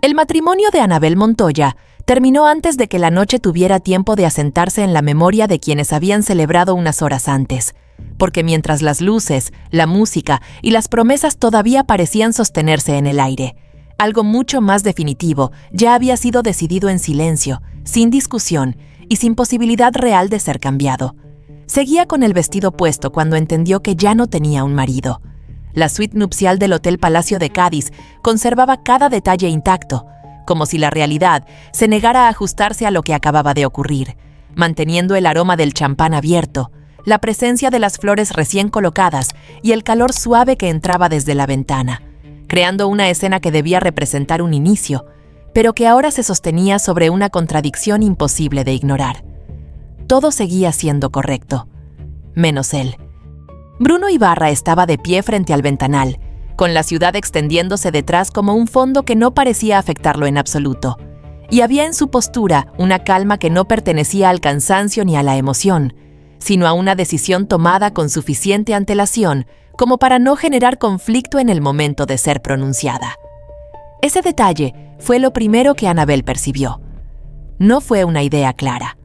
El matrimonio de Anabel Montoya terminó antes de que la noche tuviera tiempo de asentarse en la memoria de quienes habían celebrado unas horas antes, porque mientras las luces, la música y las promesas todavía parecían sostenerse en el aire, algo mucho más definitivo ya había sido decidido en silencio, sin discusión y sin posibilidad real de ser cambiado. Seguía con el vestido puesto cuando entendió que ya no tenía un marido. La suite nupcial del Hotel Palacio de Cádiz conservaba cada detalle intacto, como si la realidad se negara a ajustarse a lo que acababa de ocurrir, manteniendo el aroma del champán abierto, la presencia de las flores recién colocadas y el calor suave que entraba desde la ventana, creando una escena que debía representar un inicio, pero que ahora se sostenía sobre una contradicción imposible de ignorar. Todo seguía siendo correcto, menos él. Bruno Ibarra estaba de pie frente al ventanal, con la ciudad extendiéndose detrás como un fondo que no parecía afectarlo en absoluto. Y había en su postura una calma que no pertenecía al cansancio ni a la emoción, sino a una decisión tomada con suficiente antelación como para no generar conflicto en el momento de ser pronunciada. Ese detalle fue lo primero que Anabel percibió. No fue una idea clara.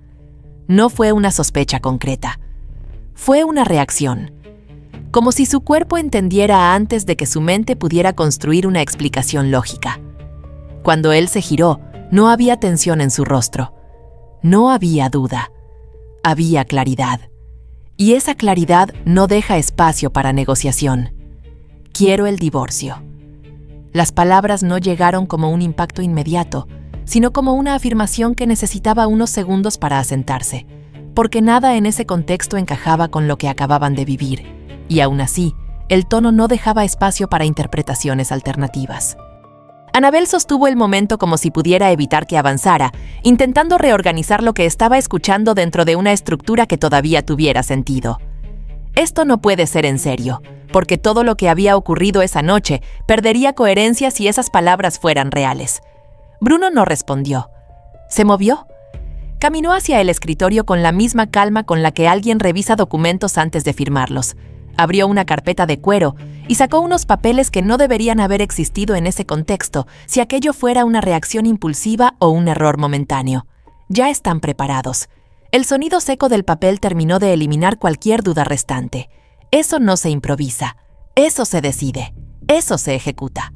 No fue una sospecha concreta. Fue una reacción. Como si su cuerpo entendiera antes de que su mente pudiera construir una explicación lógica. Cuando él se giró, no había tensión en su rostro. No había duda. Había claridad. Y esa claridad no deja espacio para negociación. Quiero el divorcio. Las palabras no llegaron como un impacto inmediato, sino como una afirmación que necesitaba unos segundos para asentarse, porque nada en ese contexto encajaba con lo que acababan de vivir. Y aún así, el tono no dejaba espacio para interpretaciones alternativas. Anabel sostuvo el momento como si pudiera evitar que avanzara, intentando reorganizar lo que estaba escuchando dentro de una estructura que todavía tuviera sentido. Esto no puede ser en serio, porque todo lo que había ocurrido esa noche perdería coherencia si esas palabras fueran reales. Bruno no respondió. ¿Se movió? Caminó hacia el escritorio con la misma calma con la que alguien revisa documentos antes de firmarlos. Abrió una carpeta de cuero y sacó unos papeles que no deberían haber existido en ese contexto si aquello fuera una reacción impulsiva o un error momentáneo. Ya están preparados. El sonido seco del papel terminó de eliminar cualquier duda restante. Eso no se improvisa. Eso se decide. Eso se ejecuta.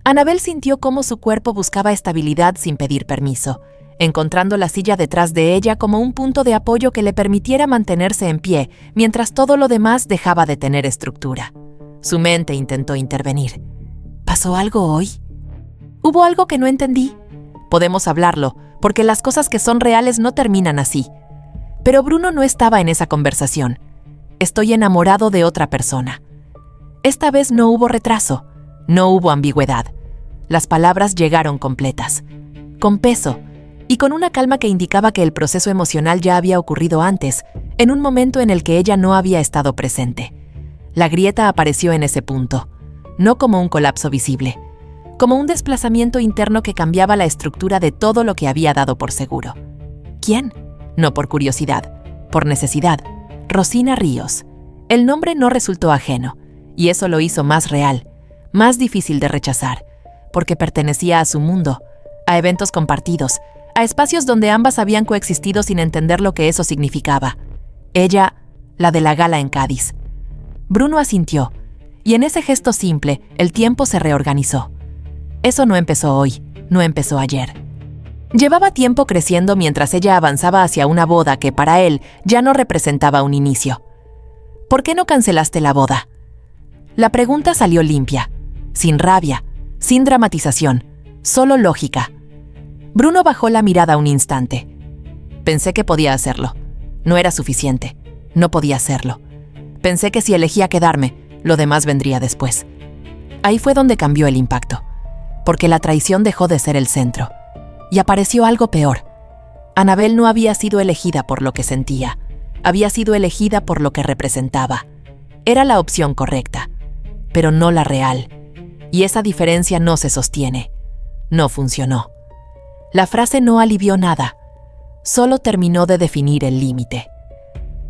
Anabel sintió cómo su cuerpo buscaba estabilidad sin pedir permiso, encontrando la silla detrás de ella como un punto de apoyo que le permitiera mantenerse en pie, mientras todo lo demás dejaba de tener estructura. Su mente intentó intervenir. ¿Pasó algo hoy? ¿Hubo algo que no entendí? Podemos hablarlo, porque las cosas que son reales no terminan así. Pero Bruno no estaba en esa conversación. Estoy enamorado de otra persona. Esta vez no hubo retraso, no hubo ambigüedad. Las palabras llegaron completas, con peso, y con una calma que indicaba que el proceso emocional ya había ocurrido antes, en un momento en el que ella no había estado presente. La grieta apareció en ese punto, no como un colapso visible, como un desplazamiento interno que cambiaba la estructura de todo lo que había dado por seguro. ¿Quién? No por curiosidad, por necesidad. Rosina Ríos. El nombre no resultó ajeno, y eso lo hizo más real, más difícil de rechazar, porque pertenecía a su mundo, a eventos compartidos, a espacios donde ambas habían coexistido sin entender lo que eso significaba. Ella, la de la gala en Cádiz. Bruno asintió, y en ese gesto simple, el tiempo se reorganizó. Eso no empezó hoy, no empezó ayer. Llevaba tiempo creciendo mientras ella avanzaba hacia una boda que para él ya no representaba un inicio. ¿Por qué no cancelaste la boda? La pregunta salió limpia, sin rabia, sin dramatización, solo lógica. Bruno bajó la mirada un instante. Pensé que podía hacerlo. No era suficiente. No podía hacerlo. Pensé que si elegía quedarme, lo demás vendría después. Ahí fue donde cambió el impacto, porque la traición dejó de ser el centro. Y apareció algo peor. Anabel no había sido elegida por lo que sentía. Había sido elegida por lo que representaba. Era la opción correcta, pero no la real. Y esa diferencia no se sostiene. No funcionó. La frase no alivió nada, solo terminó de definir el límite.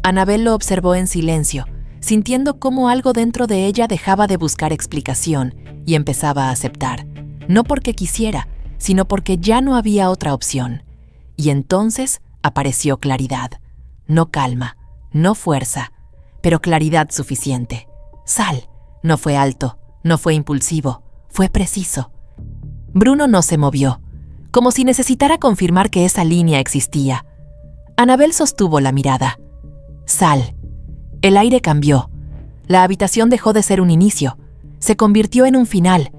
Anabel lo observó en silencio, sintiendo cómo algo dentro de ella dejaba de buscar explicación y empezaba a aceptar, no porque quisiera, sino porque ya no había otra opción. Y entonces apareció claridad. No calma, no fuerza, pero claridad suficiente. Sal. No fue alto, no fue impulsivo, fue preciso. Bruno no se movió, como si necesitara confirmar que esa línea existía. Annabel sostuvo la mirada. Sal. El aire cambió. La habitación dejó de ser un inicio. Se convirtió en un final.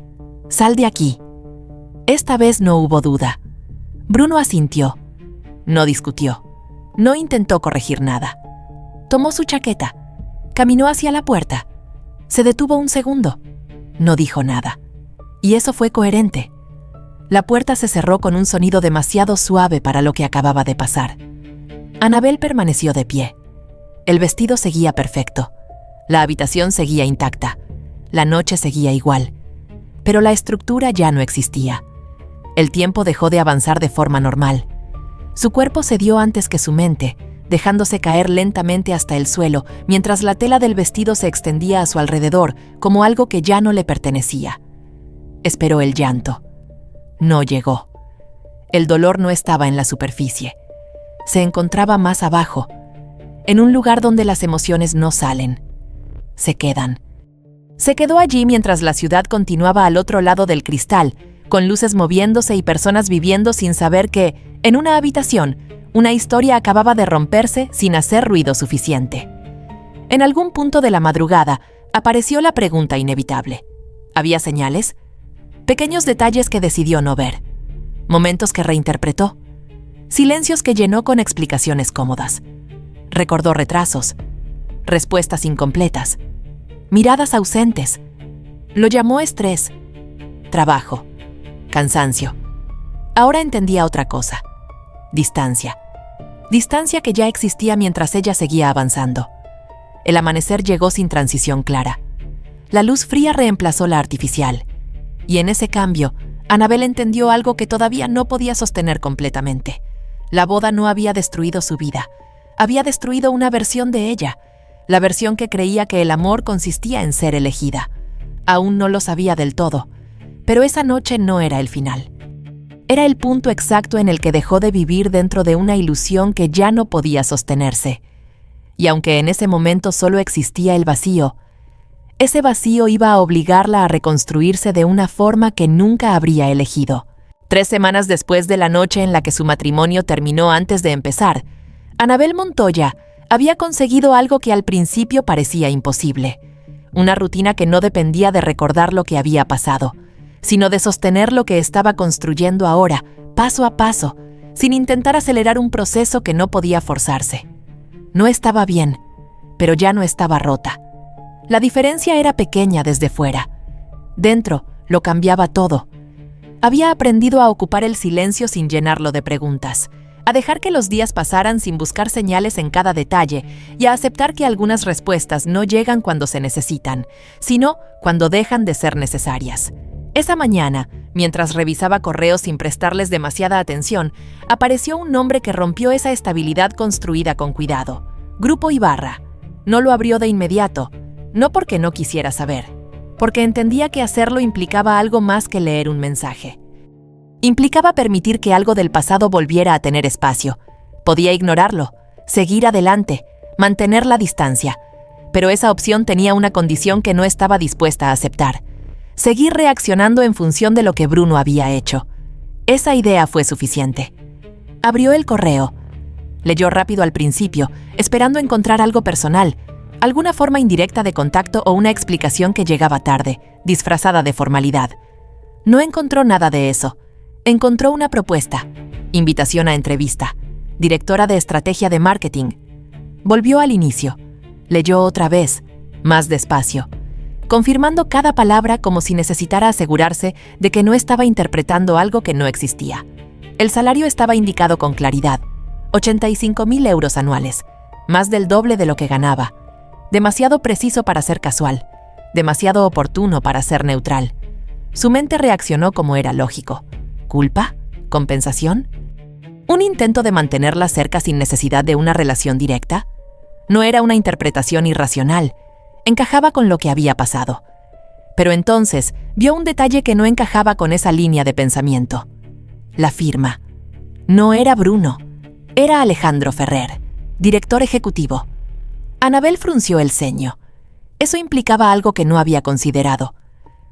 Sal de aquí. Esta vez no hubo duda. Bruno asintió. No discutió. No intentó corregir nada. Tomó su chaqueta. Caminó hacia la puerta. Se detuvo un segundo. No dijo nada. Y eso fue coherente. La puerta se cerró con un sonido demasiado suave para lo que acababa de pasar. Annabel permaneció de pie. El vestido seguía perfecto. La habitación seguía intacta. La noche seguía igual. Pero la estructura ya no existía. El tiempo dejó de avanzar de forma normal. Su cuerpo cedió antes que su mente, dejándose caer lentamente hasta el suelo, mientras la tela del vestido se extendía a su alrededor como algo que ya no le pertenecía. Esperó el llanto. No llegó. El dolor no estaba en la superficie. Se encontraba más abajo, en un lugar donde las emociones no salen. Se quedan. Se quedó allí mientras la ciudad continuaba al otro lado del cristal, con luces moviéndose y personas viviendo sin saber que, en una habitación, una historia acababa de romperse sin hacer ruido suficiente. En algún punto de la madrugada, apareció la pregunta inevitable. ¿Había señales? Pequeños detalles que decidió no ver. Momentos que reinterpretó. Silencios que llenó con explicaciones cómodas. Recordó retrasos. Respuestas incompletas. Miradas ausentes. Lo llamó estrés. Trabajo. Cansancio. Ahora entendía otra cosa. Distancia. Distancia que ya existía mientras ella seguía avanzando. El amanecer llegó sin transición clara. La luz fría reemplazó la artificial. Y en ese cambio, Annabel entendió algo que todavía no podía sostener completamente. La boda no había destruido su vida. Había destruido una versión de ella. La versión que creía que el amor consistía en ser elegida. Aún no lo sabía del todo. Pero esa noche no era el final. Era el punto exacto en el que dejó de vivir dentro de una ilusión que ya no podía sostenerse. Y aunque en ese momento solo existía el vacío, ese vacío iba a obligarla a reconstruirse de una forma que nunca habría elegido. 3 semanas después de la noche en la que su matrimonio terminó antes de empezar, Annabel Montoya había conseguido algo que al principio parecía imposible. Una rutina que no dependía de recordar lo que había pasado, sino de sostener lo que estaba construyendo ahora, paso a paso, sin intentar acelerar un proceso que no podía forzarse. No estaba bien, pero ya no estaba rota. La diferencia era pequeña desde fuera. Dentro, lo cambiaba todo. Había aprendido a ocupar el silencio sin llenarlo de preguntas, a dejar que los días pasaran sin buscar señales en cada detalle y a aceptar que algunas respuestas no llegan cuando se necesitan, sino cuando dejan de ser necesarias. Esa mañana, mientras revisaba correos sin prestarles demasiada atención, apareció un nombre que rompió esa estabilidad construida con cuidado. Grupo Ibarra. No lo abrió de inmediato, no porque no quisiera saber, porque entendía que hacerlo implicaba algo más que leer un mensaje. Implicaba permitir que algo del pasado volviera a tener espacio. Podía ignorarlo, seguir adelante, mantener la distancia, pero esa opción tenía una condición que no estaba dispuesta a aceptar. Seguir reaccionando en función de lo que Bruno había hecho. Esa idea fue suficiente. Abrió el correo. Leyó rápido al principio, esperando encontrar algo personal, alguna forma indirecta de contacto o una explicación que llegaba tarde, disfrazada de formalidad. No encontró nada de eso. Encontró una propuesta. Invitación a entrevista. Directora de estrategia de marketing. Volvió al inicio. Leyó otra vez, más despacio, confirmando cada palabra como si necesitara asegurarse de que no estaba interpretando algo que no existía. El salario estaba indicado con claridad. 85.000 euros anuales, más del doble de lo que ganaba. Demasiado preciso para ser casual, demasiado oportuno para ser neutral. Su mente reaccionó como era lógico. ¿Culpa? ¿Compensación? ¿Un intento de mantenerla cerca sin necesidad de una relación directa? No era una interpretación irracional. Encajaba con lo que había pasado. Pero entonces vio un detalle que no encajaba con esa línea de pensamiento. la firma. No era Bruno, era Alejandro Ferrer, director ejecutivo. Anabel frunció el ceño. Eso implicaba algo que no había considerado.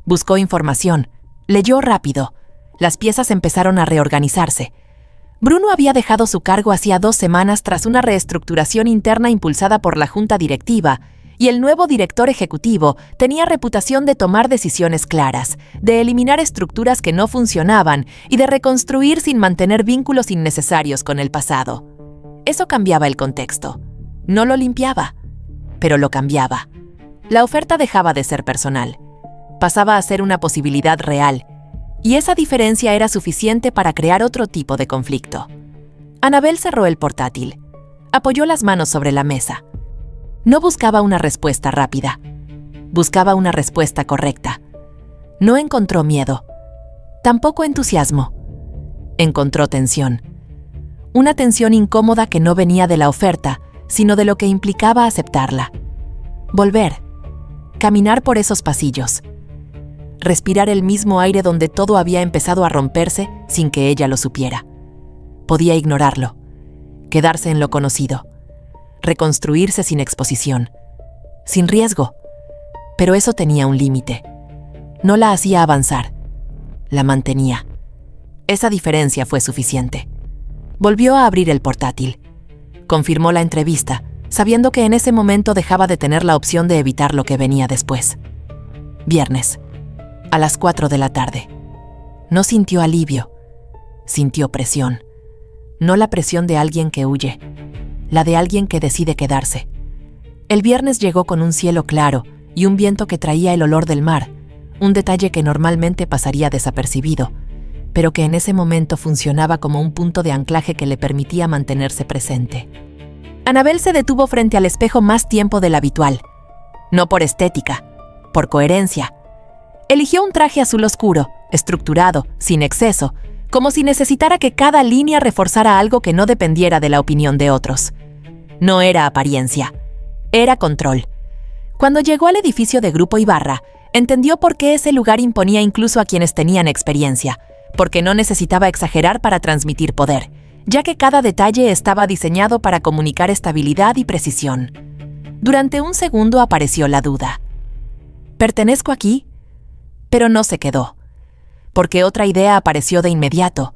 Buscó información, leyó rápido. Las piezas empezaron a reorganizarse. Bruno había dejado su cargo hacía 2 semanas tras una reestructuración interna impulsada por la junta directiva, y el nuevo director ejecutivo tenía reputación de tomar decisiones claras, de eliminar estructuras que no funcionaban y de reconstruir sin mantener vínculos innecesarios con el pasado. Eso cambiaba el contexto. No lo limpiaba, pero lo cambiaba. La oferta dejaba de ser personal. Pasaba a ser una posibilidad real, y esa diferencia era suficiente para crear otro tipo de conflicto. Anabel cerró el portátil. Apoyó las manos sobre la mesa. No buscaba una respuesta rápida. Buscaba una respuesta correcta. No encontró miedo. Tampoco entusiasmo. Encontró tensión. Una tensión incómoda que no venía de la oferta, sino de lo que implicaba aceptarla. Volver. Caminar por esos pasillos. Respirar el mismo aire donde todo había empezado a romperse sin que ella lo supiera. Podía ignorarlo, quedarse en lo conocido, reconstruirse sin exposición, sin riesgo. Pero eso tenía un límite. No la hacía avanzar, la mantenía. Esa diferencia fue suficiente. Volvió a abrir el portátil. Confirmó la entrevista, sabiendo que en ese momento dejaba de tener la opción de evitar lo que venía después. Viernes, a las 4 de la tarde. No sintió alivio, sintió presión. No la presión de alguien que huye, la de alguien que decide quedarse. El viernes llegó con un cielo claro y un viento que traía el olor del mar, un detalle que normalmente pasaría desapercibido, pero que en ese momento funcionaba como un punto de anclaje que le permitía mantenerse presente. Anabel se detuvo frente al espejo más tiempo del habitual. No por estética, por coherencia. Eligió un traje azul oscuro, estructurado, sin exceso, como si necesitara que cada línea reforzara algo que no dependiera de la opinión de otros. No era apariencia, era control. Cuando llegó al edificio de Grupo Ibarra, entendió por qué ese lugar imponía incluso a quienes tenían experiencia, porque no necesitaba exagerar para transmitir poder, ya que cada detalle estaba diseñado para comunicar estabilidad y precisión. Durante un segundo apareció la duda. ¿Pertenezco aquí? Pero no se quedó, porque otra idea apareció de inmediato.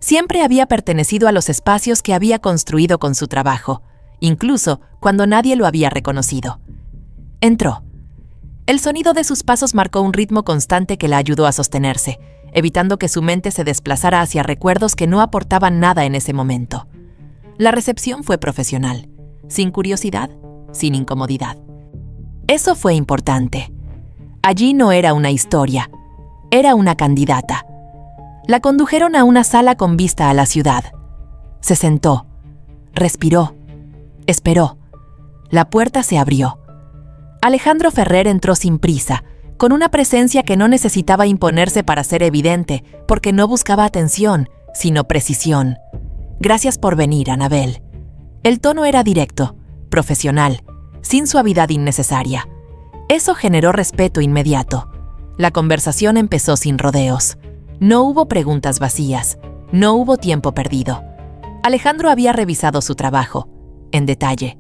Siempre había pertenecido a los espacios que había construido con su trabajo, incluso cuando nadie lo había reconocido. Entró. El sonido de sus pasos marcó un ritmo constante que la ayudó a sostenerse, evitando que su mente se desplazara hacia recuerdos que no aportaban nada en ese momento. La recepción fue profesional, sin curiosidad, sin incomodidad. Eso fue importante. Allí no era una historia, era una candidata. La condujeron a una sala con vista a la ciudad. Se sentó, respiró, esperó. La puerta se abrió. Alejandro Ferrer entró sin prisa, con una presencia que no necesitaba imponerse para ser evidente, porque no buscaba atención, sino precisión. Gracias por venir, Anabel. El tono era directo, profesional, sin suavidad innecesaria. Eso generó respeto inmediato. La conversación empezó sin rodeos. No hubo preguntas vacías, no hubo tiempo perdido. Alejandro había revisado su trabajo, en detalle.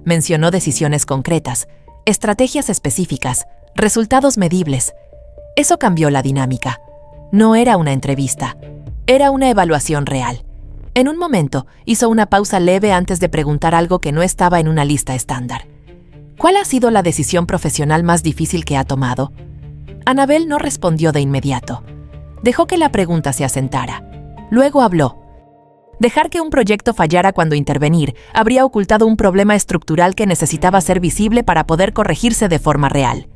Mencionó decisiones concretas, estrategias específicas, resultados medibles. Eso cambió la dinámica. No era una entrevista, era una evaluación real. En un momento, hizo una pausa leve antes de preguntar algo que no estaba en una lista estándar. ¿Cuál ha sido la decisión profesional más difícil que ha tomado? Anabel no respondió de inmediato. Dejó que la pregunta se asentara. Luego habló. Dejar que un proyecto fallara cuando intervenir habría ocultado un problema estructural que necesitaba ser visible para poder corregirse de forma real.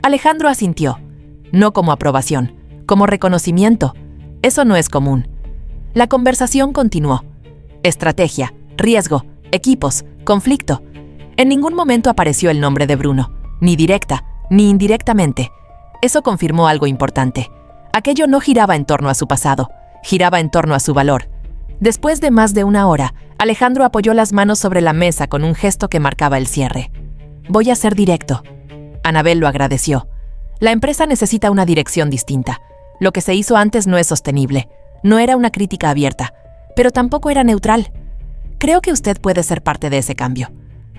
Alejandro asintió. No como aprobación, como reconocimiento. Eso no es común. La conversación continuó. Estrategia, riesgo, equipos, conflicto. En ningún momento apareció el nombre de Bruno, ni directa, ni indirectamente. Eso confirmó algo importante. Aquello no giraba en torno a su pasado, giraba en torno a su valor. Después de más de una hora, Alejandro apoyó las manos sobre la mesa con un gesto que marcaba el cierre. Voy a ser directo. Anabel lo agradeció. La empresa necesita una dirección distinta. Lo que se hizo antes no es sostenible. No era una crítica abierta, pero tampoco era neutral. Creo que usted puede ser parte de ese cambio.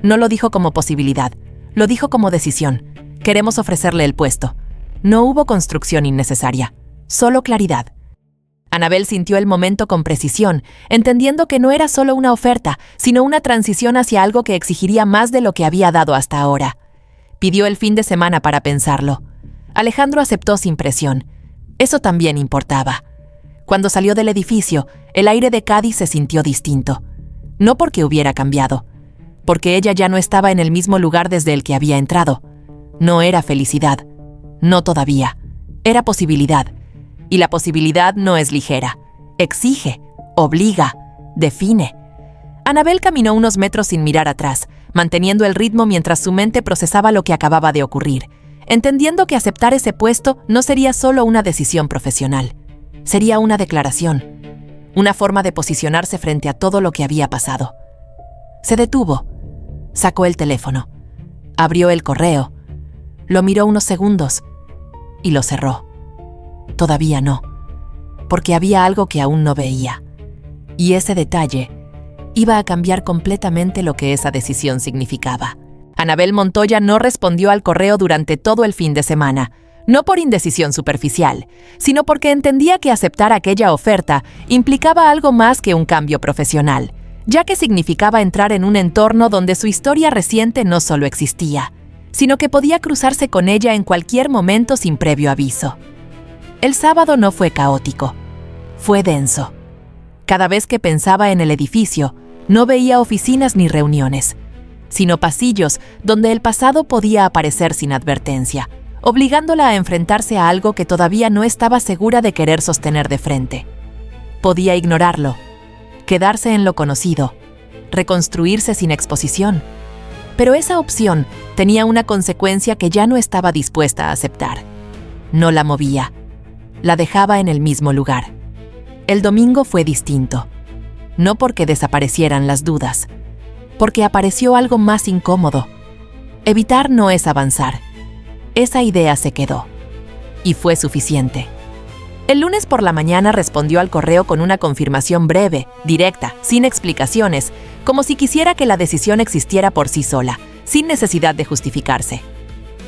No lo dijo como posibilidad, lo dijo como decisión. Queremos ofrecerle el puesto. No hubo construcción innecesaria, solo claridad. Anabel sintió el momento con precisión, entendiendo que no era solo una oferta, sino una transición hacia algo que exigiría más de lo que había dado hasta ahora. Pidió el fin de semana para pensarlo. Alejandro aceptó sin presión. Eso también importaba. Cuando salió del edificio, el aire de Cádiz se sintió distinto. No porque hubiera cambiado, porque ella ya no estaba en el mismo lugar desde el que había entrado. No era felicidad. No todavía. Era posibilidad. Y la posibilidad no es ligera. Exige, obliga, define. Anabel caminó unos metros sin mirar atrás, manteniendo el ritmo mientras su mente procesaba lo que acababa de ocurrir, entendiendo que aceptar ese puesto no sería solo una decisión profesional. Sería una declaración, una forma de posicionarse frente a todo lo que había pasado. Se detuvo, sacó el teléfono, abrió el correo, lo miró unos segundos y lo cerró. Todavía no, porque había algo que aún no veía. Y ese detalle iba a cambiar completamente lo que esa decisión significaba. Anabel Montoya no respondió al correo durante todo el fin de semana, no por indecisión superficial, sino porque entendía que aceptar aquella oferta implicaba algo más que un cambio profesional, ya que significaba entrar en un entorno donde su historia reciente no solo existía, sino que podía cruzarse con ella en cualquier momento sin previo aviso. El sábado no fue caótico, fue denso. Cada vez que pensaba en el edificio, no veía oficinas ni reuniones, sino pasillos donde el pasado podía aparecer sin advertencia, obligándola a enfrentarse a algo que todavía no estaba segura de querer sostener de frente. Podía ignorarlo, quedarse en lo conocido, reconstruirse sin exposición. Pero esa opción tenía una consecuencia que ya no estaba dispuesta a aceptar. No la movía. La dejaba en el mismo lugar. El domingo fue distinto. No porque desaparecieran las dudas, porque apareció algo más incómodo. Evitar no es avanzar. Esa idea se quedó. Y fue suficiente. El lunes por la mañana respondió al correo con una confirmación breve, directa, sin explicaciones, como si quisiera que la decisión existiera por sí sola, sin necesidad de justificarse.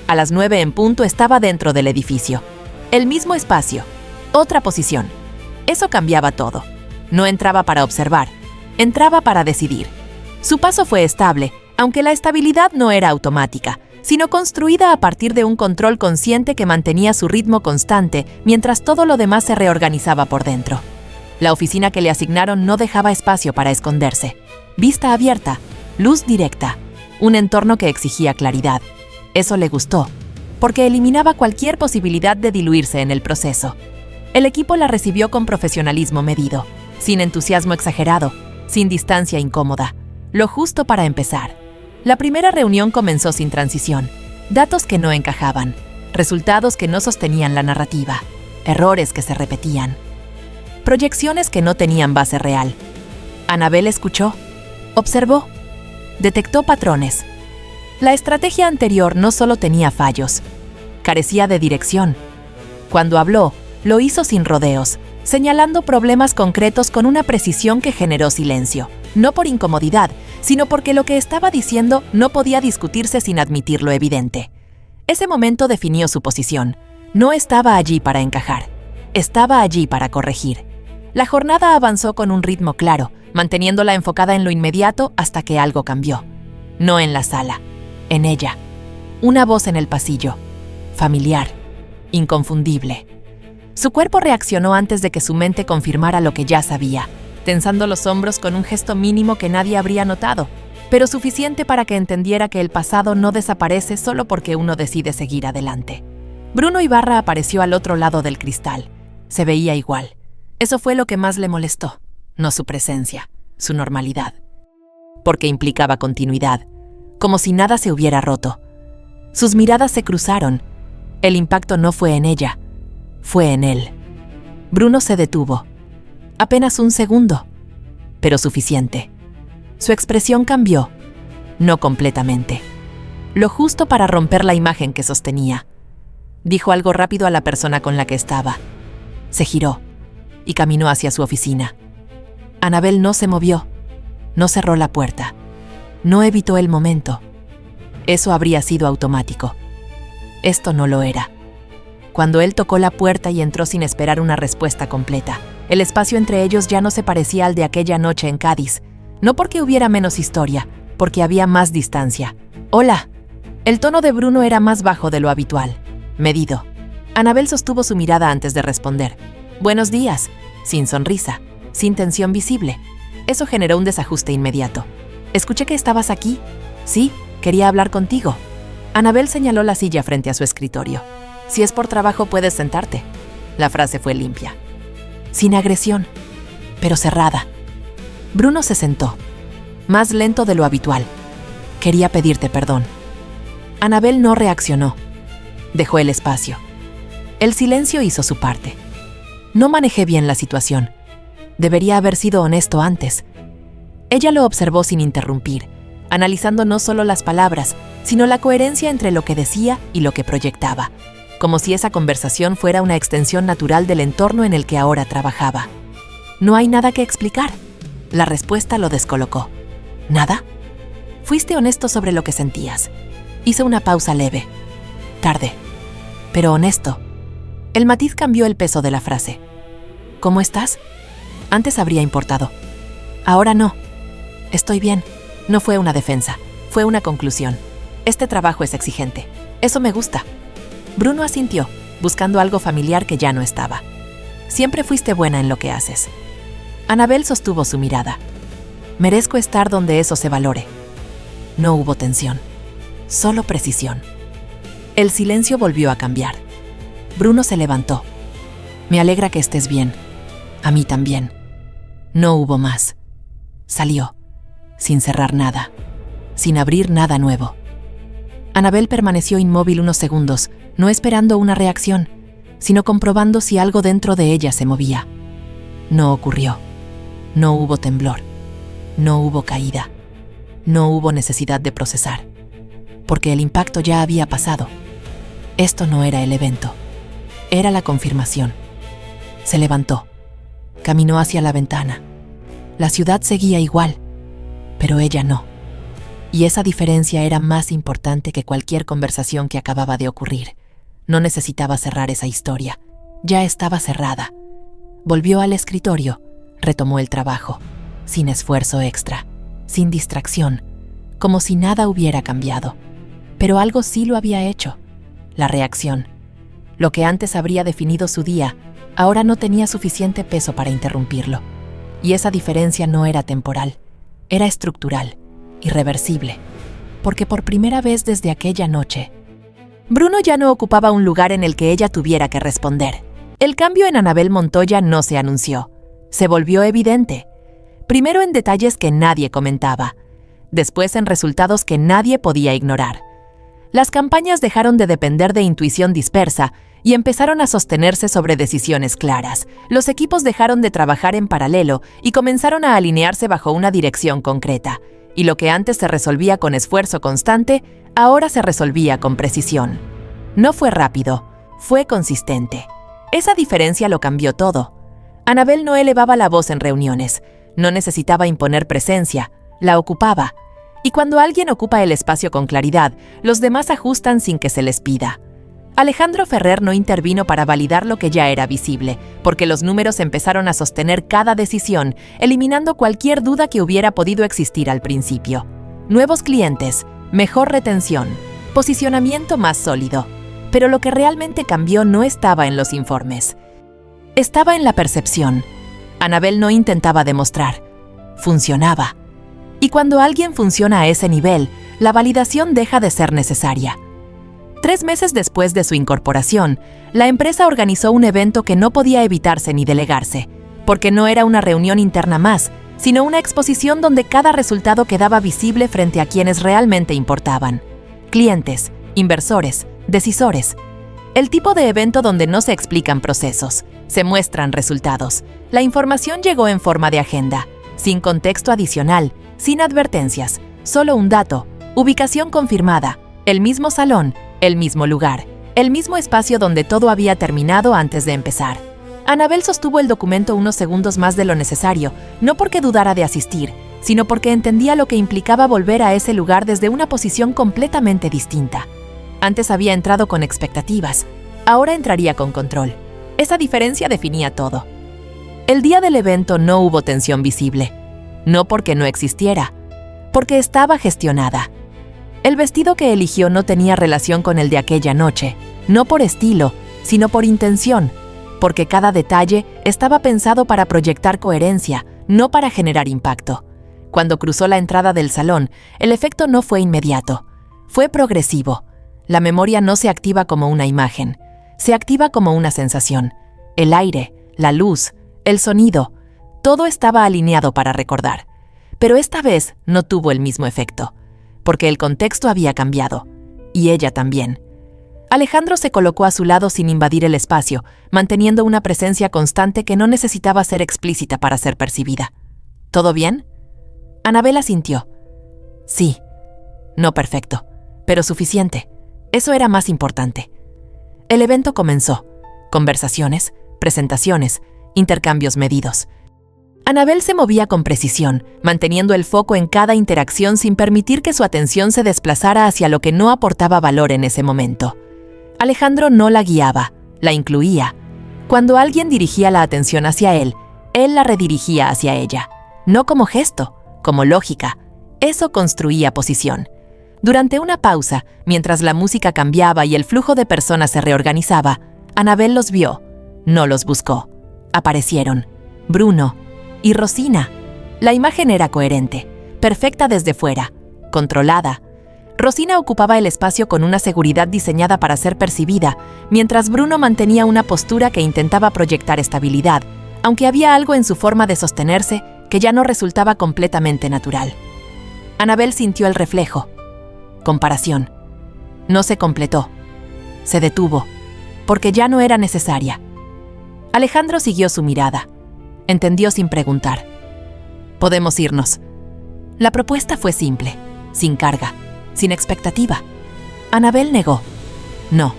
A las 9 en punto estaba dentro del edificio. El mismo espacio, otra posición. Eso cambiaba todo. No entraba para observar, entraba para decidir. Su paso fue estable, aunque la estabilidad no era automática, sino construida a partir de un control consciente que mantenía su ritmo constante mientras todo lo demás se reorganizaba por dentro. La oficina que le asignaron no dejaba espacio para esconderse. Vista abierta, luz directa, un entorno que exigía claridad. Eso le gustó, porque eliminaba cualquier posibilidad de diluirse en el proceso. El equipo la recibió con profesionalismo medido, sin entusiasmo exagerado, sin distancia incómoda, lo justo para empezar. La primera reunión comenzó sin transición, datos que no encajaban, resultados que no sostenían la narrativa, errores que se repetían, proyecciones que no tenían base real. Anabel escuchó, observó, detectó patrones. La estrategia anterior no solo tenía fallos, carecía de dirección. Cuando habló, lo hizo sin rodeos, señalando problemas concretos con una precisión que generó silencio, no por incomodidad, sino porque lo que estaba diciendo no podía discutirse sin admitir lo evidente. Ese momento definió su posición. No estaba allí para encajar, estaba allí para corregir. La jornada avanzó con un ritmo claro, manteniéndola enfocada en lo inmediato hasta que algo cambió. No en la sala, en ella. Una voz en el pasillo, familiar, inconfundible. Su cuerpo reaccionó antes de que su mente confirmara lo que ya sabía, tensando los hombros con un gesto mínimo que nadie habría notado, pero suficiente para que entendiera que el pasado no desaparece solo porque uno decide seguir adelante. Bruno Ibarra apareció al otro lado del cristal. Se veía igual. Eso fue lo que más le molestó, no su presencia, su normalidad. Porque implicaba continuidad, como si nada se hubiera roto. Sus miradas se cruzaron. El impacto no fue en ella, fue en él. Bruno se detuvo. Apenas un segundo, pero suficiente. Su expresión cambió, no completamente. Lo justo para romper la imagen que sostenía. Dijo algo rápido a la persona con la que estaba. Se giró. y caminó hacia su oficina. Anabel no se movió, no cerró la puerta, no evitó el momento. Eso habría sido automático. Esto no lo era. Cuando él tocó la puerta y entró sin esperar una respuesta completa, el espacio entre ellos ya no se parecía al de aquella noche en Cádiz, no porque hubiera menos historia, porque había más distancia. «Hola». El tono de Bruno era más bajo de lo habitual, medido. Anabel sostuvo su mirada antes de responder. «Buenos días», sin sonrisa, sin tensión visible. Eso generó un desajuste inmediato. «Escuché que estabas aquí». «Sí, quería hablar contigo». Anabel señaló la silla frente a su escritorio. «Si es por trabajo, puedes sentarte». La frase fue limpia, sin agresión, pero cerrada. Bruno se sentó, más lento de lo habitual. «Quería pedirte perdón». Anabel no reaccionó. Dejó el espacio. El silencio hizo su parte. «No manejé bien la situación. Debería haber sido honesto antes». Ella lo observó sin interrumpir, analizando no solo las palabras, sino la coherencia entre lo que decía y lo que proyectaba, como si esa conversación fuera una extensión natural del entorno en el que ahora trabajaba. «No hay nada que explicar». La respuesta lo descolocó. «¿Nada?» «Fuiste honesto sobre lo que sentías». Hizo una pausa leve. «Tarde, pero honesto». El matiz cambió el peso de la frase. «¿Cómo estás?» Antes habría importado. Ahora no. «Estoy bien». No fue una defensa, fue una conclusión. «Este trabajo es exigente. Eso me gusta». Bruno asintió, buscando algo familiar que ya no estaba. «Siempre fuiste buena en lo que haces». Anabel sostuvo su mirada. «Merezco estar donde eso se valore». No hubo tensión, solo precisión. El silencio volvió a cambiar. Bruno se levantó. «Me alegra que estés bien. A mí también». No hubo más. Salió, sin cerrar nada, sin abrir nada nuevo. Anabel permaneció inmóvil unos segundos, no esperando una reacción, sino comprobando si algo dentro de ella se movía. No ocurrió. No hubo temblor. No hubo caída. No hubo necesidad de procesar, porque el impacto ya había pasado. Esto no era el evento, era la confirmación. Se levantó, caminó hacia la ventana. La ciudad seguía igual, pero ella no. Y esa diferencia era más importante que cualquier conversación que acababa de ocurrir. No necesitaba cerrar esa historia, ya estaba cerrada. Volvió al escritorio, retomó el trabajo, sin esfuerzo extra, sin distracción, como si nada hubiera cambiado. Pero algo sí lo había hecho, la reacción. Lo que antes habría definido su día, ahora no tenía suficiente peso para interrumpirlo. Y esa diferencia no era temporal, era estructural, irreversible, porque por primera vez desde aquella noche, Bruno ya no ocupaba un lugar en el que ella tuviera que responder. El cambio en Anabel Montoya no se anunció, se volvió evidente. Primero en detalles que nadie comentaba, después en resultados que nadie podía ignorar. Las campañas dejaron de depender de intuición dispersa y empezaron a sostenerse sobre decisiones claras. Los equipos dejaron de trabajar en paralelo y comenzaron a alinearse bajo una dirección concreta. Y lo que antes se resolvía con esfuerzo constante, ahora se resolvía con precisión. No fue rápido, fue consistente. Esa diferencia lo cambió todo. Anabel no elevaba la voz en reuniones, no necesitaba imponer presencia, la ocupaba. Y cuando alguien ocupa el espacio con claridad, los demás ajustan sin que se les pida. Alejandro Ferrer no intervino para validar lo que ya era visible, porque los números empezaron a sostener cada decisión, eliminando cualquier duda que hubiera podido existir al principio. Nuevos clientes, mejor retención, posicionamiento más sólido. Pero lo que realmente cambió no estaba en los informes. Estaba en la percepción. Anabel no intentaba demostrar. Funcionaba. Y cuando alguien funciona a ese nivel, la validación deja de ser necesaria. 3 meses después de su incorporación, la empresa organizó un evento que no podía evitarse ni delegarse, porque no era una reunión interna más, sino una exposición donde cada resultado quedaba visible frente a quienes realmente importaban: clientes, inversores, decisores. El tipo de evento donde no se explican procesos, se muestran resultados. La información llegó en forma de agenda, sin contexto adicional, sin advertencias, solo un dato, ubicación confirmada, el mismo salón, el mismo lugar, el mismo espacio donde todo había terminado antes de empezar. Anabel sostuvo el documento unos segundos más de lo necesario, no porque dudara de asistir, sino porque entendía lo que implicaba volver a ese lugar desde una posición completamente distinta. Antes había entrado con expectativas, ahora entraría con control. Esa diferencia definía todo. El día del evento no hubo tensión visible, no porque no existiera, porque estaba gestionada. El vestido que eligió no tenía relación con el de aquella noche, no por estilo, sino por intención, porque cada detalle estaba pensado para proyectar coherencia, no para generar impacto. Cuando cruzó la entrada del salón, el efecto no fue inmediato, fue progresivo. La memoria no se activa como una imagen, se activa como una sensación. El aire, la luz, el sonido, todo estaba alineado para recordar. Pero esta vez no tuvo el mismo efecto, porque el contexto había cambiado, y ella también. Alejandro se colocó a su lado sin invadir el espacio, manteniendo una presencia constante que no necesitaba ser explícita para ser percibida. ¿Todo bien? Anabel asintió. Sí. No perfecto, pero suficiente. Eso era más importante. El evento comenzó. Conversaciones, presentaciones, intercambios medidos. Anabel se movía con precisión, manteniendo el foco en cada interacción sin permitir que su atención se desplazara hacia lo que no aportaba valor en ese momento. Alejandro no la guiaba, la incluía. Cuando alguien dirigía la atención hacia él la redirigía hacia ella. No como gesto, como lógica. Eso construía posición. Durante una pausa, mientras la música cambiaba y el flujo de personas se reorganizaba, Anabel los vio, no los buscó. Aparecieron Bruno y Rosina. La imagen era coherente, perfecta desde fuera, controlada. Rosina ocupaba el espacio con una seguridad diseñada para ser percibida, mientras Bruno mantenía una postura que intentaba proyectar estabilidad, aunque había algo en su forma de sostenerse que ya no resultaba completamente natural. Anabel sintió el reflejo. Comparación. No se completó. Se detuvo, porque ya no era necesaria. Alejandro siguió su mirada. Entendió sin preguntar. Podemos irnos. La propuesta fue simple, sin carga, sin expectativa. Anabel negó. No.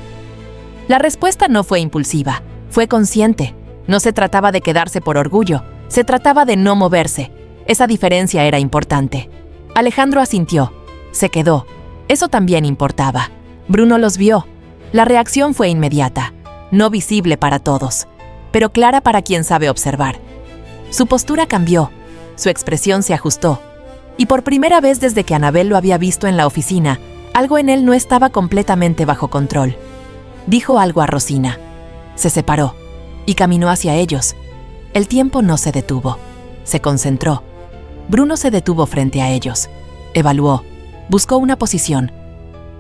La respuesta no fue impulsiva, fue consciente. No se trataba de quedarse por orgullo, se trataba de no moverse. Esa diferencia era importante. Alejandro asintió. Se quedó. Eso también importaba. Bruno los vio. La reacción fue inmediata, no visible para todos, pero clara para quien sabe observar. Su postura cambió, su expresión se ajustó, y por primera vez desde que Anabel lo había visto en la oficina, algo en él no estaba completamente bajo control. Dijo algo a Rosina. Se separó y caminó hacia ellos. El tiempo no se detuvo, se concentró. Bruno se detuvo frente a ellos. Evaluó, buscó una posición.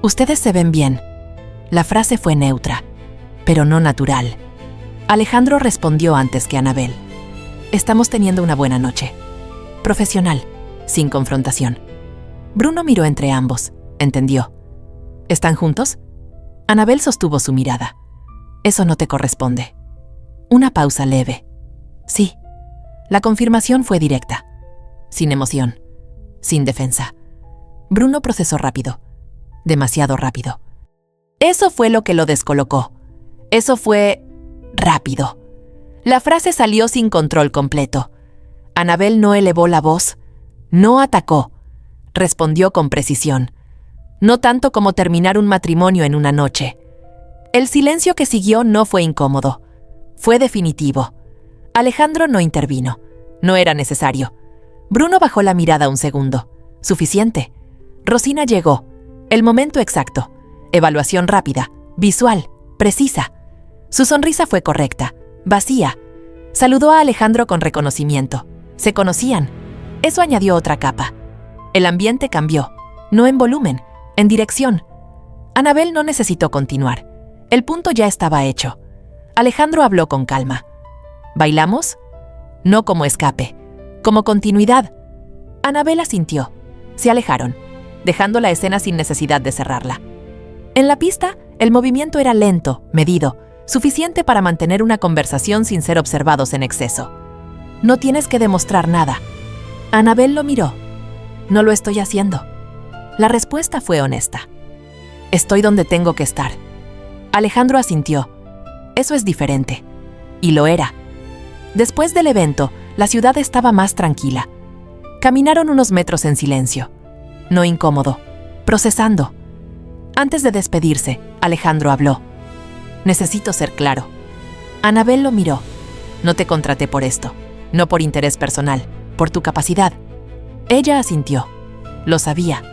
Ustedes se ven bien. La frase fue neutra, pero no natural. Alejandro respondió antes que Anabel. Estamos teniendo una buena noche. Profesional, sin confrontación. Bruno miró entre ambos, entendió. ¿Están juntos? Anabel sostuvo su mirada. Eso no te corresponde. Una pausa leve. Sí. La confirmación fue directa, sin emoción, sin defensa. Bruno procesó rápido, demasiado rápido. Eso fue lo que lo descolocó. Eso fue rápido. La frase salió sin control completo. Anabel no elevó la voz, no atacó, respondió con precisión. No tanto como terminar un matrimonio en una noche. El silencio que siguió no fue incómodo, fue definitivo. Alejandro no intervino, no era necesario. Bruno bajó la mirada un segundo. Suficiente. Rosina llegó. El momento exacto. Evaluación rápida, visual, precisa. Su sonrisa fue correcta, vacía. Saludó a Alejandro con reconocimiento. Se conocían. Eso añadió otra capa. El ambiente cambió, no en volumen, en dirección. Anabel no necesitó continuar. El punto ya estaba hecho. Alejandro habló con calma. ¿Bailamos? No como escape, como continuidad. Anabel asintió. Se alejaron, dejando la escena sin necesidad de cerrarla. En la pista, el movimiento era lento, medido, suficiente para mantener una conversación sin ser observados en exceso. No tienes que demostrar nada. Anabel lo miró. No lo estoy haciendo. La respuesta fue honesta. Estoy donde tengo que estar. Alejandro asintió. Eso es diferente. Y lo era. Después del evento, la ciudad estaba más tranquila. Caminaron unos metros en silencio, no incómodo, procesando. Antes de despedirse, Alejandro habló. Necesito ser claro. Anabel lo miró. No te contraté por esto, no por interés personal, por tu capacidad. Ella asintió. Lo sabía,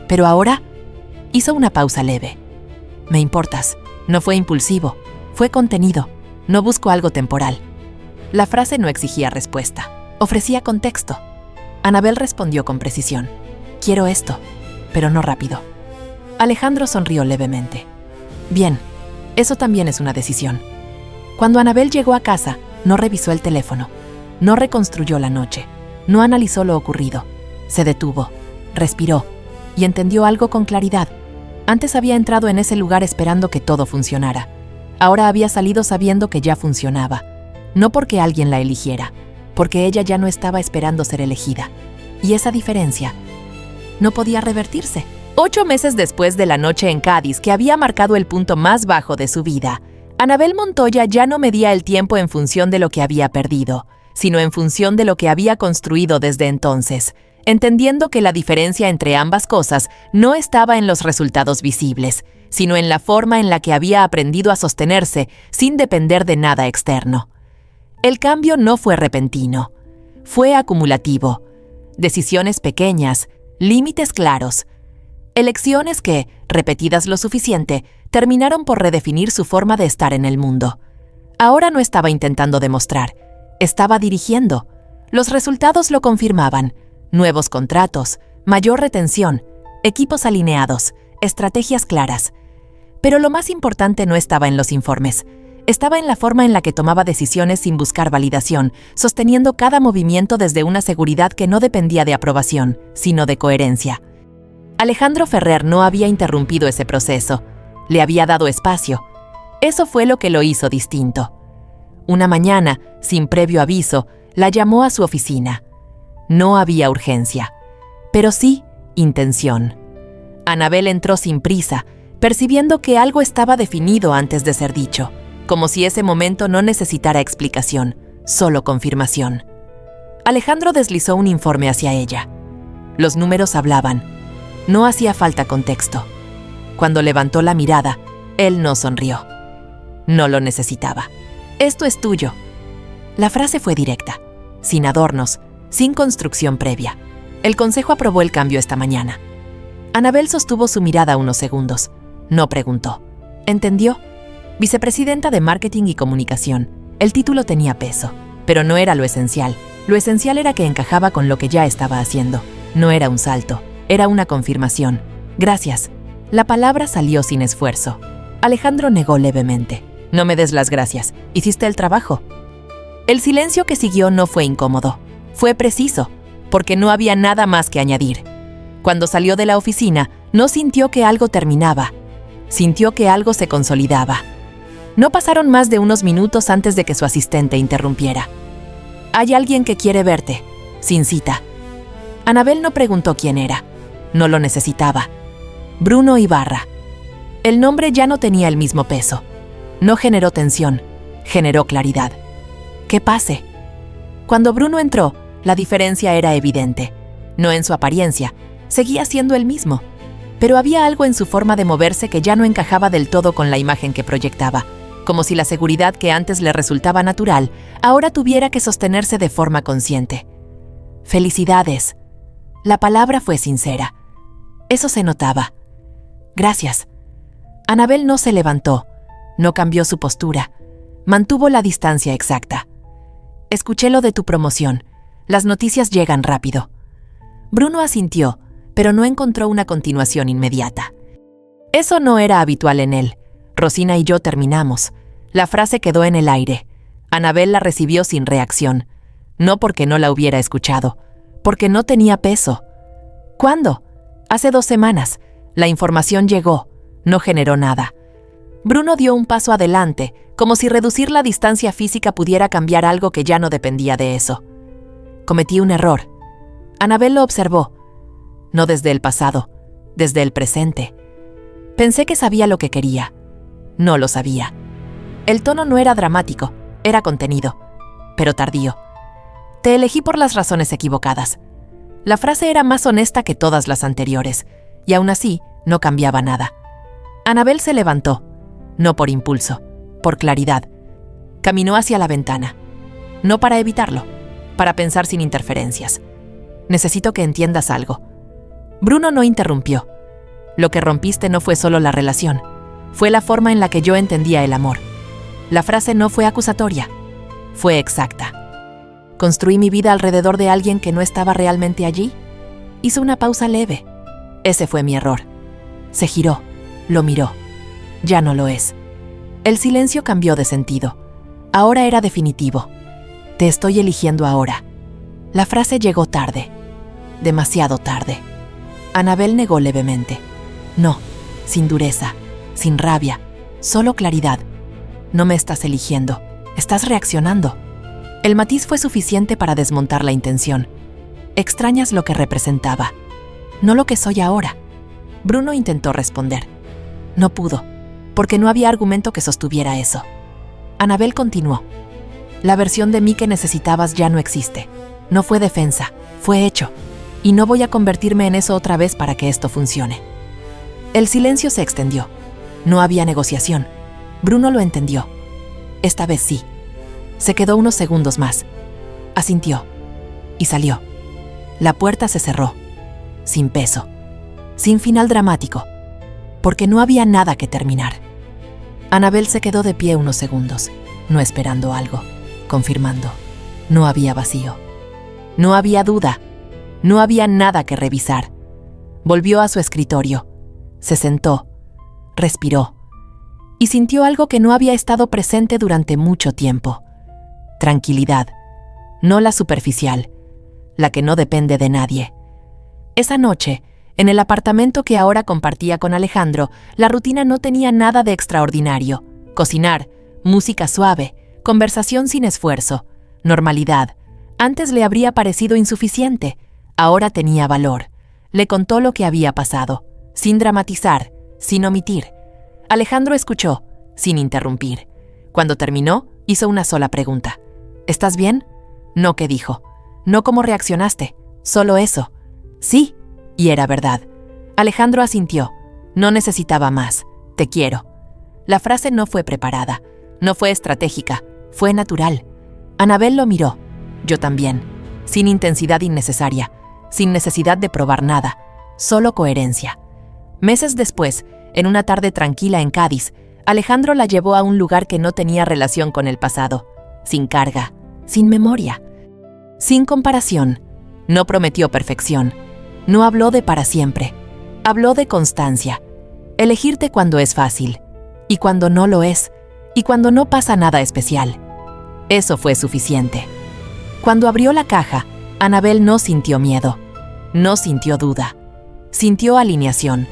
pero ahora hizo una pausa leve. Me importas. No fue impulsivo, fue contenido. No busco algo temporal. La frase no exigía respuesta, ofrecía contexto. Anabel respondió con precisión. Quiero esto, pero no rápido. Alejandro sonrió levemente. Bien, eso también es una decisión. Cuando Anabel llegó a casa, no revisó el teléfono, no reconstruyó la noche, no analizó lo ocurrido. Se detuvo, respiró y entendió algo con claridad. Antes había entrado en ese lugar esperando que todo funcionara. Ahora había salido sabiendo que ya funcionaba. No porque alguien la eligiera, porque ella ya no estaba esperando ser elegida. Y esa diferencia no podía revertirse. 8 meses después de la noche en Cádiz, que había marcado el punto más bajo de su vida, Anabel Montoya ya no medía el tiempo en función de lo que había perdido, sino en función de lo que había construido desde entonces, entendiendo que la diferencia entre ambas cosas no estaba en los resultados visibles, sino en la forma en la que había aprendido a sostenerse sin depender de nada externo. El cambio no fue repentino, fue acumulativo. Decisiones pequeñas, límites claros, elecciones que, repetidas lo suficiente, terminaron por redefinir su forma de estar en el mundo. Ahora no estaba intentando demostrar, estaba dirigiendo. Los resultados lo confirmaban. Nuevos contratos, mayor retención, equipos alineados, estrategias claras. Pero lo más importante no estaba en los informes. Estaba en la forma en la que tomaba decisiones sin buscar validación, sosteniendo cada movimiento desde una seguridad que no dependía de aprobación, sino de coherencia. Alejandro Ferrer no había interrumpido ese proceso. Le había dado espacio. Eso fue lo que lo hizo distinto. Una mañana, sin previo aviso, la llamó a su oficina. No había urgencia, pero sí intención. Anabel entró sin prisa, percibiendo que algo estaba definido antes de ser dicho, como si ese momento no necesitara explicación, solo confirmación. Alejandro deslizó un informe hacia ella. Los números hablaban. No hacía falta contexto. Cuando levantó la mirada, él no sonrió. No lo necesitaba. Esto es tuyo. La frase fue directa, sin adornos, sin construcción previa. El consejo aprobó el cambio esta mañana. Anabel sostuvo su mirada unos segundos. No preguntó. ¿Entendió? Vicepresidenta de Marketing y Comunicación. El título tenía peso, pero no era lo esencial. Lo esencial era que encajaba con lo que ya estaba haciendo. No era un salto, era una confirmación. Gracias. La palabra salió sin esfuerzo. Alejandro negó levemente. No me des las gracias. ¿Hiciste el trabajo? El silencio que siguió no fue incómodo. Fue preciso, porque no había nada más que añadir. Cuando salió de la oficina, no sintió que algo terminaba. Sintió que algo se consolidaba. No pasaron más de unos minutos antes de que su asistente interrumpiera. Hay alguien que quiere verte, sin cita. Anabel no preguntó quién era. No lo necesitaba. Bruno Ibarra. El nombre ya no tenía el mismo peso. No generó tensión, generó claridad. Que pase. Cuando Bruno entró, la diferencia era evidente. No en su apariencia, seguía siendo el mismo. Pero había algo en su forma de moverse que ya no encajaba del todo con la imagen que proyectaba, como si la seguridad que antes le resultaba natural, ahora tuviera que sostenerse de forma consciente. Felicidades. La palabra fue sincera. Eso se notaba. Gracias. Anabel no se levantó, no cambió su postura, mantuvo la distancia exacta. Escuché lo de tu promoción. Las noticias llegan rápido. Bruno asintió, pero no encontró una continuación inmediata. Eso no era habitual en él. Rosina y yo terminamos. La frase quedó en el aire. Anabel la recibió sin reacción. No porque no la hubiera escuchado, porque no tenía peso. ¿Cuándo? Hace 2 semanas. La información llegó, no generó nada. Bruno dio un paso adelante, como si reducir la distancia física pudiera cambiar algo que ya no dependía de eso. Cometí un error. Anabel lo observó. No desde el pasado, desde el presente. Pensé que sabía lo que quería. No lo sabía. El tono no era dramático, era contenido. pero tardío. Te elegí por las razones equivocadas. La frase era más honesta que todas las anteriores, y aún así no cambiaba nada. Annabel se levantó, no por impulso, por claridad. Caminó hacia la ventana, no para evitarlo, para pensar sin interferencias. Necesito que entiendas algo. Bruno no interrumpió. Lo que rompiste no fue solo la relación, fue la forma en la que yo entendía el amor. La frase no fue acusatoria, fue exacta. ¿Construí mi vida alrededor de alguien que no estaba realmente allí? Hizo una pausa leve. Ese fue mi error. Se giró, lo miró. Ya no lo es. El silencio cambió de sentido. Ahora era definitivo. Te estoy eligiendo ahora. La frase llegó tarde. Demasiado tarde. Annabel negó levemente. No, sin dureza, sin rabia, solo claridad. No me estás eligiendo, estás reaccionando. El matiz fue suficiente para desmontar la intención. Extrañas lo que representaba, no lo que soy ahora. Bruno intentó responder. No pudo, porque no había argumento que sostuviera eso. Annabel continuó. La versión de mí que necesitabas ya no existe. No fue defensa, fue hecho. Y no voy a convertirme en eso otra vez para que esto funcione. El silencio se extendió. No había negociación. Bruno lo entendió. Esta vez sí. Se quedó unos segundos más. Asintió. Y salió. La puerta se cerró. Sin peso. Sin final dramático. Porque no había nada que terminar. Annabel se quedó de pie unos segundos, no esperando algo, confirmando. No había vacío. No había duda. No había nada que revisar. Volvió a su escritorio. Se sentó. Respiró. Y sintió algo que no había estado presente durante mucho tiempo. Tranquilidad. No la superficial. La que no depende de nadie. Esa noche, en el apartamento que ahora compartía con Alejandro, la rutina no tenía nada de extraordinario. Cocinar, música suave, conversación sin esfuerzo, normalidad. Antes le habría parecido insuficiente. Ahora tenía valor. Le contó lo que había pasado, sin dramatizar, sin omitir. Alejandro escuchó, sin interrumpir. Cuando terminó, hizo una sola pregunta. ¿Estás bien? No, ¿qué dijo? No cómo reaccionaste, solo eso. Sí, y era verdad. Alejandro asintió. No necesitaba más. Te quiero. La frase no fue preparada, no fue estratégica, fue natural. Annabel lo miró. Yo también. Sin intensidad innecesaria, sin necesidad de probar nada, solo coherencia. Meses después, en una tarde tranquila en Cádiz, Alejandro la llevó a un lugar que no tenía relación con el pasado, sin carga, sin memoria, sin comparación. No prometió perfección, no habló de para siempre, habló de constancia. Elegirte cuando es fácil, y cuando no lo es, y cuando no pasa nada especial. Eso fue suficiente. Cuando abrió la caja, Annabel no sintió miedo, no sintió duda, sintió alineación.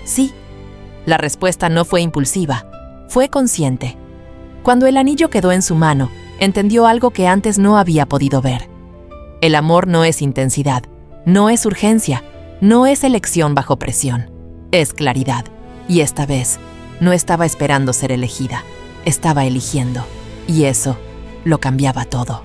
Sí, la respuesta no fue impulsiva, fue consciente. Cuando el anillo quedó en su mano, entendió algo que antes no había podido ver. El amor no es intensidad, no es urgencia, no es elección bajo presión, es claridad. Y esta vez, no estaba esperando ser elegida, estaba eligiendo. Y eso lo cambiaba todo.